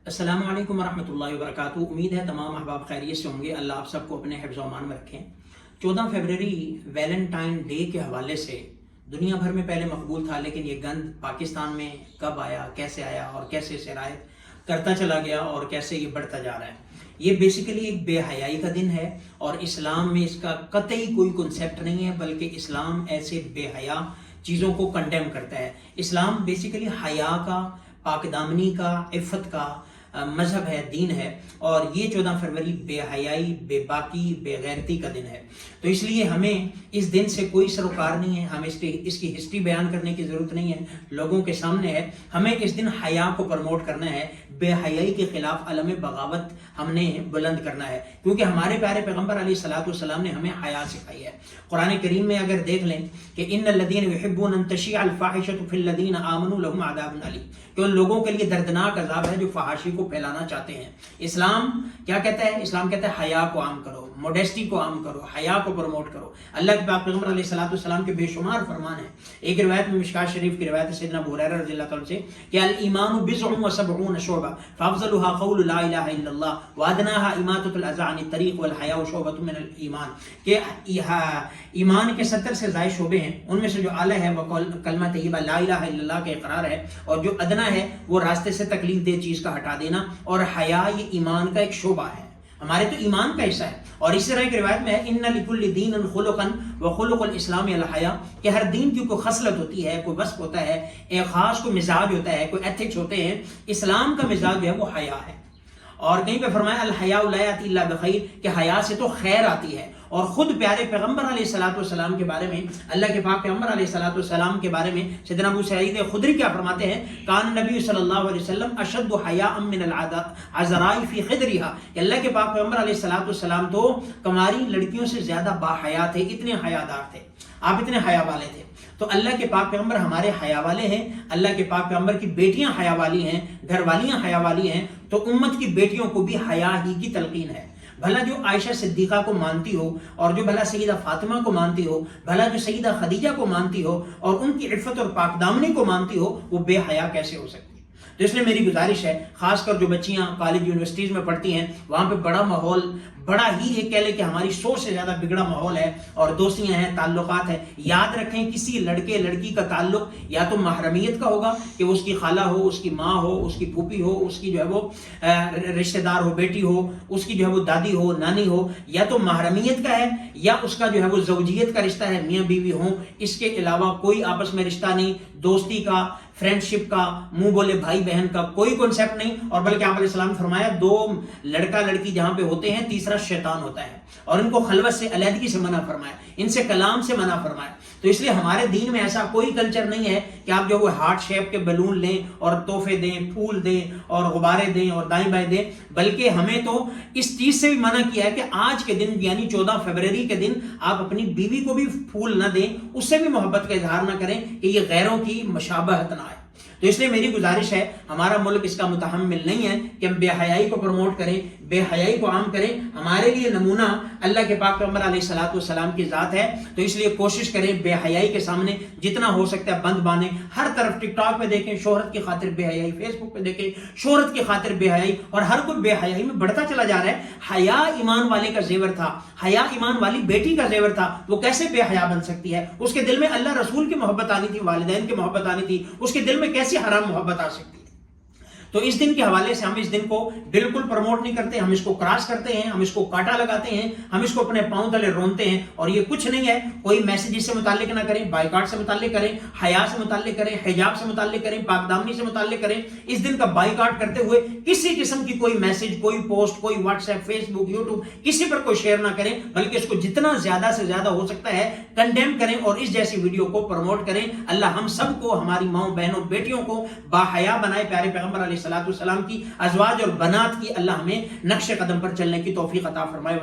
السلام علیکم ورحمۃ اللہ وبرکاتہ۔ امید ہے تمام احباب خیریت سے ہوں گے۔ اللہ آپ سب کو اپنے حفظ و امان میں رکھیں۔ 14 فروری ویلنٹائن ڈے کے حوالے سے دنیا بھر میں پہلے مقبول تھا، لیکن یہ گند پاکستان میں کب آیا، کیسے آیا اور کیسے سرایت کرتا چلا گیا اور کیسے یہ بڑھتا جا رہا ہے۔ یہ بیسیکلی ایک بے حیائی کا دن ہے اور اسلام میں اس کا قطعی کوئی کنسیپٹ نہیں ہے، بلکہ اسلام ایسے بے حیا چیزوں کو کنڈیم کرتا ہے۔ اسلام بیسیکلی حیا کا، پاک دامنی کا، عفت کا مذہب ہے، دین ہے، اور یہ 14 فروری بے حیائی، بے باکی، بے غیرتی کا دن ہے۔ تو اس لیے ہمیں اس دن سے کوئی سروکار نہیں ہے، ہمیں اس کی ہسٹری بیان کرنے کی ضرورت نہیں ہے، لوگوں کے سامنے ہے۔ ہمیں اس دن حیا کو پروموٹ کرنا ہے، بے حیائی کے خلاف علم بغاوت ہم نے بلند کرنا ہے، کیونکہ ہمارے پیارے پیغمبر علیہ الصلوۃ والسلام نے ہمیں حیا سکھائی ہے۔ قرآن کریم میں اگر دیکھ لیں کہ ان الذین یحبون ان تشیع الفاحشۃ فی الذین آمنوا لہم عذاب علیم، کہ ان لوگوں کے لیے دردناک عذاب ہے جو فحاشی کو پھیلانا چاہتے ہیں۔ اسلام کیا کہتا ہے؟ اسلام کہتا ہے حیا کو عام کرو، موڈیسٹی کو عام کرو، حیا کو پروموٹ کرو۔ اللہ کے پاک پیغمبر علیہ الصلوۃ والسلام کے بے شمار فرمان ہیں۔ ایک روایت میں مشکوٰۃ شریف کی روایت ہے سیدنا ابو ہریرہ رضی اللہ تعالیٰ سے کہ الایمان بضع و70 شعبہ فافضلها قول لا الہ الا اللہ وادناها اماطۃ الاذى عن الطریق والحیاء شعبۃ من الایمان، کہ ایمان کے 70 سے زائد شعبے ہیں، ان میں سے جو اعلیٰ ہے وہ کلمہ طیبہ لا الہ الا اللہ کا اقرار ہے، اور جو ادنا ہے وہ راستے سے تکلیف دہ چیز کا ہٹا دینا، اور حیا یہ ایمان کا ایک شعبہ ہے، ہمارے تو ایمان کا حصہ ہے۔ اور اسی طرح ایک روایت میں ہے ان لکل دین خلقا وخلق الاسلام الحیا، کہ ہر دین کی کوئی خصلت ہوتی ہے، کوئی وصف ہوتا ہے، ایک خاص کوئی مزاج ہوتا ہے، کوئی ایتھکس ہوتے ہیں۔ اسلام کا مزاج جو ہے وہ حیا ہے، اور کہیں پہ فرمایا الحیاء لا یأتی الا بخیر، کہ حیا سے تو خیر آتی ہے۔ اور خود پیارے پیغمبر علیہ الصلوۃ والسلام کے بارے میں، اللہ کے پاک پیغمبر علیہ الصلوۃ والسلام کے بارے میں سیدنا ابو سعید خدری کیا فرماتے ہیں؟ کان نبی صلی اللہ علیہ وسلم اشد حیاء من العذراء فی خدرها، کہ اللہ کے پاک پیغمبر علیہ الصلوۃ والسلام تو کماری لڑکیوں سے زیادہ با حیا تھے، اتنے حیادار تھے، آپ اتنے حیا والے تھے۔ تو اللہ کے پاک پیغمبر ہمارے حیا والے ہیں، اللہ کے پاک پیغمبر کی بیٹیاں حیا والی ہیں، گھر والیاں حیا والی ہیں، تو امت کی بیٹیوں کو بھی حیا ہی کی تلقین ہے۔ بھلا جو عائشہ صدیقہ کو مانتی ہو، اور جو بھلا سیدہ فاطمہ کو مانتی ہو، بھلا جو سیدہ خدیجہ کو مانتی ہو اور ان کی عفت اور پاک دامنی کو مانتی ہو، وہ بے حیا کیسے ہو سکتی ہے؟ تو اس لیے میری گزارش ہے، خاص کر جو بچیاں کالج یونیورسٹیز میں پڑھتی ہیں، وہاں پہ بڑا ماحول، بڑا ہی ایک کہہ لے کہ ہماری سوچ سے زیادہ بگڑا ماحول ہے، اور دوستیاں ہیں، تعلقات ہیں۔ یاد رکھیں کسی لڑکے لڑکی کا تعلق یا تو محرمیت کا ہوگا، کہ اس کی خالہ ہو، اس کی ماں ہو، اس کی پھوپھی ہو، اس کی جو ہے وہ رشتہ دار ہو، بیٹی ہو، اس کی جو ہے وہ دادی ہو، نانی ہو، یا تو محرمیت کا ہے یا اس کا جو ہے وہ زوجیت کا رشتہ ہے، میاں بیوی ہوں، اس کے علاوہ کوئی آپس میں رشتہ نہیں، دوستی کا، فرینڈشپ کا، منہ بولے بھائی بہن کا کوئی کنسیپٹ نہیں۔ اور بلکہ آپ علیہ السلام نے فرمایا دو لڑکا لڑکی جہاں پہ ہوتے ہیں، تیسرا شیطان ہوتا ہے، اور ان کو خلوت سے، علیحدگی سے منع فرمایا، ان سے کلام سے منع فرمایا۔ تو اس لیے ہمارے دین میں ایسا کوئی کلچر نہیں ہے کہ آپ جو وہ ہارٹ شیپ کے بیلون لیں اور تحفے دیں، پھول دیں اور غبارے دیں اور دائیں بائیں دیں، بلکہ ہمیں تو اس چیز سے بھی منع کیا ہے کہ آج کے دن یعنی 14 فروری کے دن آپ اپنی بیوی کو بھی پھول نہ دیں، اس سے بھی محبت کا اظہار نہ کریں، کہ یہ غیروں کی مشابہت نہ آئے۔ تو اس لیے میری گزارش ہے، ہمارا ملک اس کا متحمل نہیں ہے کہ ہم بے حیائی کو پروموٹ کریں، بے حیائی کو عام کریں۔ ہمارے لیے نمونہ اللہ کے پاک پیغمبر علیہ الصلوۃ والسلام کی ذات ہے، تو اس لیے کوشش کریں بے حیائی کے سامنے جتنا ہو سکتا ہے بند باندھیں۔ ہر طرف ٹک ٹاک پہ دیکھیں شہرت کی خاطر بے حیائی، فیس بک پہ دیکھیں شہرت کی خاطر بے حیائی، اور ہر کوئی بے حیائی میں بڑھتا چلا جا رہا ہے۔ حیا ایمان والے کا زیور تھا، حیا ایمان والی بیٹی کا زیور تھا، وہ کیسے بے حیا بن سکتی ہے؟ اس کے دل میں اللہ رسول کی محبت آنی تھی، والدین کی محبت آنی تھی، اس کے دل میں کیسی حرام محبت آ سکتی ہے؟ تو اس دن کے حوالے سے ہم اس دن کو بالکل پروموٹ نہیں کرتے، ہم اس کو کراس کرتے ہیں، ہم اس کو کاٹا لگاتے ہیں، ہم اس کو اپنے پاؤں تلے رونتے ہیں، اور یہ کچھ نہیں ہے۔ کوئی میسج اس سے متعلق نہ کریں، بائیکاٹ سے متعلق کریں، حیا سے متعلق کریں، حجاب سے متعلق کریں، پاک دامنی سے متعلق کریں۔ اس دن کا بائیکاٹ کرتے ہوئے کسی قسم کی کوئی میسج، کوئی پوسٹ، کوئی واٹس ایپ، فیس بک، یوٹیوب، کسی پر کوئی شیئر نہ کریں، بلکہ اس کو جتنا زیادہ سے زیادہ ہو سکتا ہے کنڈیم کریں، اور اس جیسی ویڈیو کو پروموٹ کریں۔ اللہ ہم سب کو، ہماری ماؤں بہنوں بیٹیوں کو باحیا بنائے، پیارے پیغمبر علیہ الصلوۃ والسلام کی ازواج اور بنات کی اللہ ہمیں نقش قدم پر چلنے کی توفیق عطا فرمائے۔